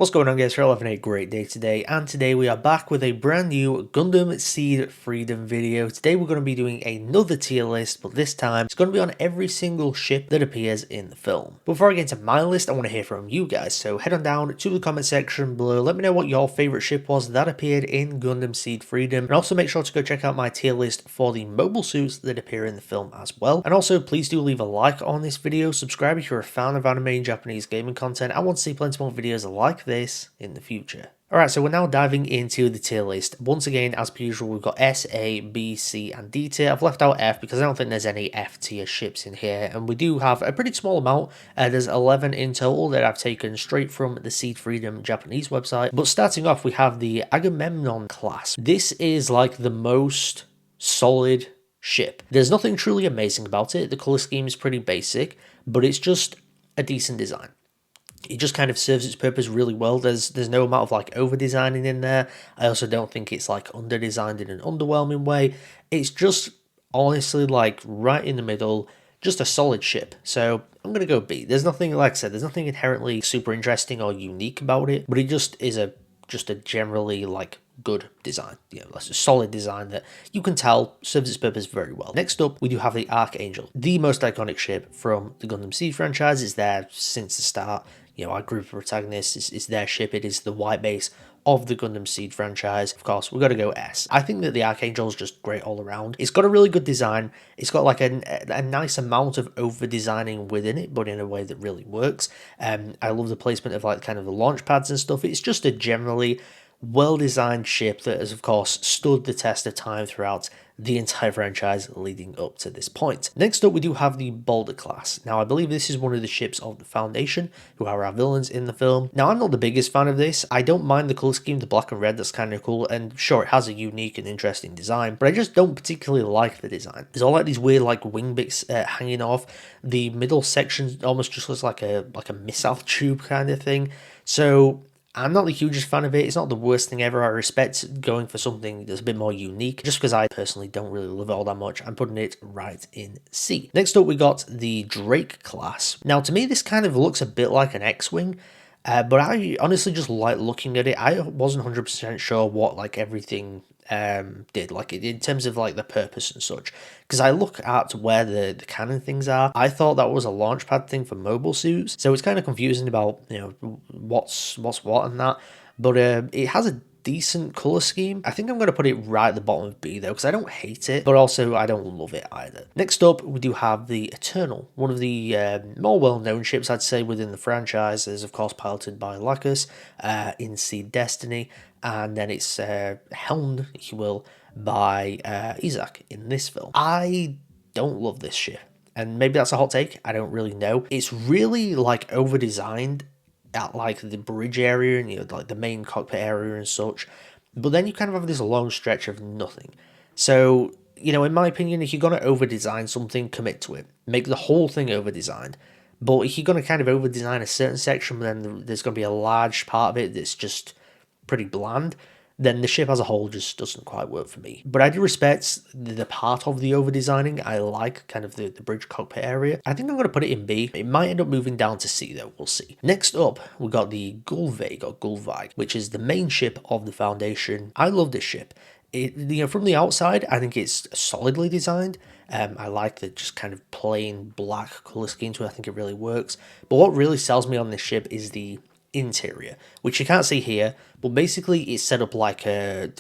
What's going on, guys? We're all having a great day today, and today we are back with a brand new Gundam SEED Freedom video. Today we're going to be doing another tier list, but this time it's going to be on every single ship that appears in the film. Before I get into my list, I want to hear from you guys, so head on down to the comment section below. Let me know what your favourite ship was that appeared in Gundam SEED Freedom, and also make sure to go check out my tier list for the mobile suits that appear in the film as well. And also, please do leave a like on this video, subscribe if you're a fan of anime and Japanese gaming content. I want to see plenty more videos like this in the future. Alright, so we're now diving into the tier list. Once again, as per usual, we've got S, A, B, C, and D tier. I've left out F because I don't think there's any F tier ships in here, and we do have a pretty small amount. There's 11 in total that I've taken straight from the SEED Freedom Japanese website. But starting off, we have the Agamemnon class. This is like the most solid ship. There's nothing truly amazing about it. The color scheme is pretty basic, but it's just a decent design. It just kind of serves its purpose really well. There's no amount of like over designing in there. I also don't think it's like under designed in an underwhelming way. It's just honestly like right in the middle, just a solid ship. So I'm gonna go B. There's nothing, like I said, there's nothing inherently super interesting or unique about it, but it just is a generally like good design. You know, that's a solid design that you can tell serves its purpose very well. Next up, we do have the Archangel, the most iconic ship from the Gundam SEED franchise. It's there since the start. You know, our group of protagonists is their ship. It is the white base of the Gundam SEED franchise. Of course, we've got to go S. I think that the Archangel is just great all around. It's got a really good design. It's got like a nice amount of over designing within it, but in a way that really works. I love the placement of like kind of the launch pads and stuff. It's just a generally well-designed ship that has of course stood the test of time throughout the entire franchise leading up to this point. Next up, we do have the Boulder class. Now, I believe this is one of the ships of the Foundation, who are our villains in the film. Now, I'm not the biggest fan of this. I don't mind the colour scheme, the black and red, that's kind of cool, and sure, it has a unique and interesting design, but I just don't particularly like the design. There's all like these weird like wing bits hanging off. The middle section almost just looks like a missile tube kind of thing. So I'm not the hugest fan of it. It's not the worst thing ever. I respect going for something that's a bit more unique, just because I personally don't really love it all that much. I'm putting it right in C. Next up, we got the Drake class. Now, to me, this kind of looks a bit like an X-Wing, but I honestly just like looking at it. I wasn't 100% sure what like everything did, like in terms of like the purpose and such, because I look at where the cannon things are. I thought that was a launch pad thing for mobile suits, so it's kind of confusing about, you know, what's what and that, but it has a decent color scheme. I think I'm going to put it right at the bottom of B though, because I don't hate it, but also I don't love it either. Next up, we do have the Eternal, one of the more well-known ships, I'd say, within the franchise. Is of course piloted by Lacus in SEED Destiny, and then it's helmed, if you will, by Isaac in this film. I don't love this ship, and maybe that's a hot take, I don't really know. It's really like over-designed at like the bridge area and, you know, like the main cockpit area and such, but then you kind of have this long stretch of nothing. So, you know, in my opinion, if you're going to over-design something, commit to it. Make the whole thing over-designed. But if you're going to kind of over-design a certain section, but then there's going to be a large part of it that's just pretty bland, then the ship as a whole just doesn't quite work for me. But I do respect the part of the over-designing. I like kind of the bridge cockpit area. I think I'm going to put it in B. It might end up moving down to C though, we'll see. Next up, we got the Gulveig or Gulveig, which is the main ship of the Foundation. I love this ship. It, you know, from the outside, I think it's solidly designed. I like the just kind of plain black color scheme to it. I think it really works. But what really sells me on this ship is the interior, which you can't see here, but basically it's set up like a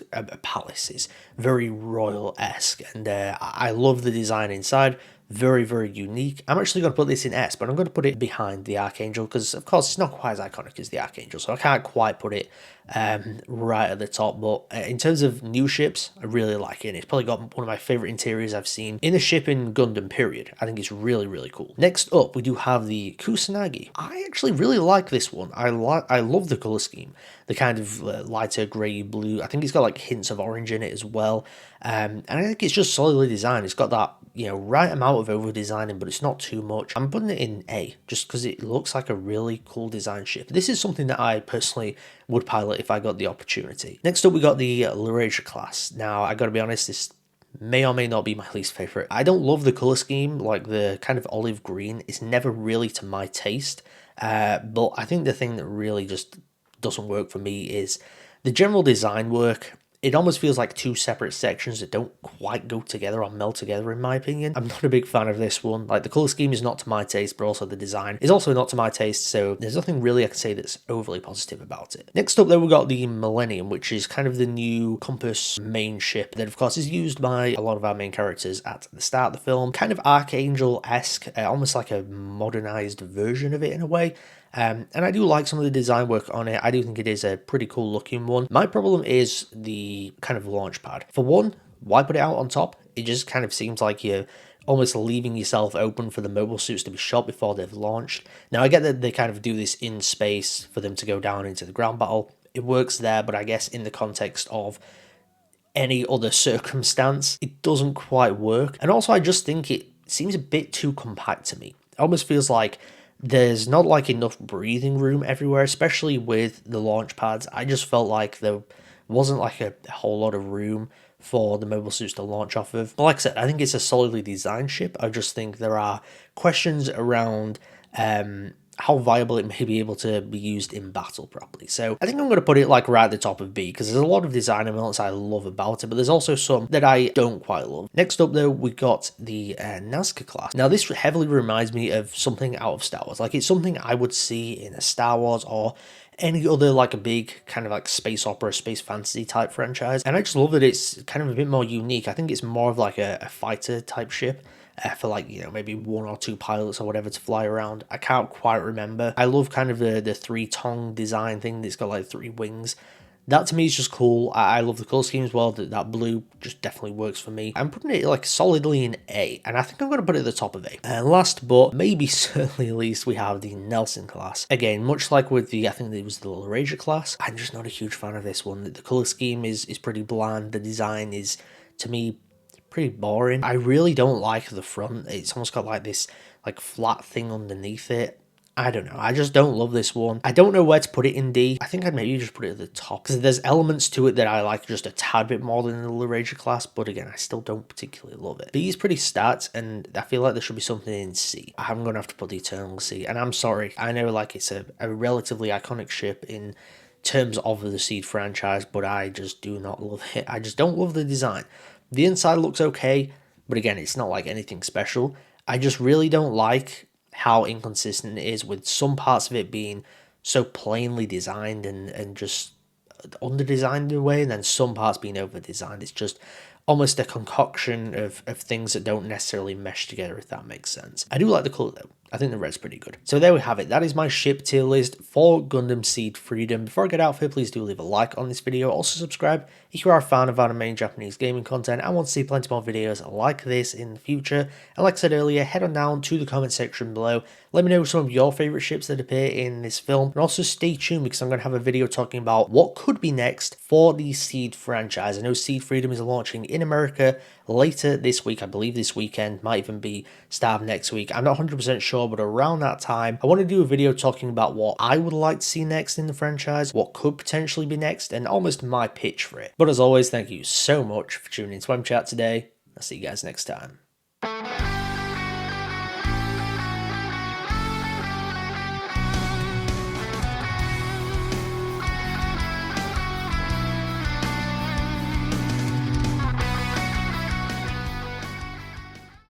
palace. It's very royal-esque, and I love the design inside. Very, very unique. I'm actually going to put this in S, but I'm going to put it behind the Archangel because, of course, it's not quite as iconic as the Archangel, so I can't quite put it right at the top. But in terms of new ships, I really like it. It's probably got one of my favourite interiors I've seen in a ship in Gundam, period. I think it's really, really cool. Next up, we do have the Kusanagi. I actually really like this one. I love the colour scheme. The kind of lighter grey blue. I think it's got like hints of orange in it as well. And I think it's just solidly designed. It's got that, you know, right amount of over designing, but it's not too much. I'm putting it in A just because it looks like a really cool design ship. This is something that I personally would pilot if I got the opportunity. Next up, we got the Laurasia class. Now, I gotta be honest, this may or may not be my least favorite. I don't love the color scheme, like the kind of olive green. It's never really to my taste, but I think the thing that really just doesn't work for me is the general design work. It almost feels like two separate sections that don't quite go together or meld together, in my opinion. I'm not a big fan of this one. Like, the colour scheme is not to my taste, but also the design is also not to my taste, so there's nothing really I can say that's overly positive about it. Next up, though, we've got the Millennium, which is kind of the new Compass main ship that, of course, is used by a lot of our main characters at the start of the film. Kind of Archangel-esque, almost like a modernized version of it in a way. And I do like some of the design work on it. I do think it is a pretty cool looking one. My problem is the kind of launch pad. For one, why put it out on top? It just kind of seems like you're almost leaving yourself open for the mobile suits to be shot before they've launched. Now, I get that they kind of do this in space for them to go down into the ground battle. It works there, but I guess in the context of any other circumstance, it doesn't quite work. And also, I just think it seems a bit too compact to me. It almost feels like there's not like enough breathing room everywhere, especially with the launch pads. I just felt like there wasn't like a whole lot of room for the mobile suits to launch off of. But like I said, I think it's a solidly designed ship. I just think there are questions around how viable it may be able to be used in battle properly. So I think I'm going to put it like right at the top of B, because there's a lot of design elements I love about it, but there's also some that I don't quite love. Next up though, we got the Nazca class. Now this heavily reminds me of something out of Star Wars. Like, it's something I would see in a Star Wars or any other like a big kind of like space opera, space fantasy type franchise. And I just love that it's kind of a bit more unique. I think it's more of like a fighter type ship. For like, you know, maybe one or two pilots or whatever to fly around. I can't quite remember. I love kind of the three-tongue design thing that's got like 3 wings. That to me is just cool. I love the colour scheme as well. That blue just definitely works for me. I'm putting it like solidly in A, and I think I'm going to put it at the top of A. And last but maybe certainly least, we have the Nelson class. Again, much like with the, I think it was the Laurasia class, I'm just not a huge fan of this one. The colour scheme is pretty bland. The design is, to me, pretty boring. I really don't like the front. It's almost got like this like flat thing underneath it. I don't know. I just don't love this one. I don't know where to put it in D. I think I'd maybe just put it at the top, because there's elements to it that I like just a tad bit more than the Laurasia class, but again, I still don't particularly love it. B is pretty stats, and I feel like there should be something in C. I'm going to have to put the Eternal C, and I'm sorry. I know like it's a relatively iconic ship in terms of the SEED franchise, but I just do not love it. I just don't love the design. The inside looks okay, but again, it's not like anything special. I just really don't like how inconsistent it is, with some parts of it being so plainly designed and just under-designed in a way, and then some parts being over-designed. It's just almost a concoction of things that don't necessarily mesh together, if that makes sense. I do like the colour though. I think the red's pretty good. So there we have it. That is my ship tier list for Gundam SEED Freedom. Before I get out of here, please do leave a like on this video. Also subscribe if you are a fan of anime and Japanese gaming content and want to see plenty more videos like this in the future. And like I said earlier, head on down to the comment section below. Let me know some of your favourite ships that appear in this film. And also stay tuned, because I'm going to have a video talking about what could be next for the SEED franchise. I know SEED Freedom is launching in America later this week. I believe this weekend, might even be start of next week. I'm not 100% sure, but around that time, I want to do a video talking about what I would like to see next in the franchise, what could potentially be next, and almost my pitch for it. But as always, thank you so much for tuning into mchat today. I'll see you guys next time.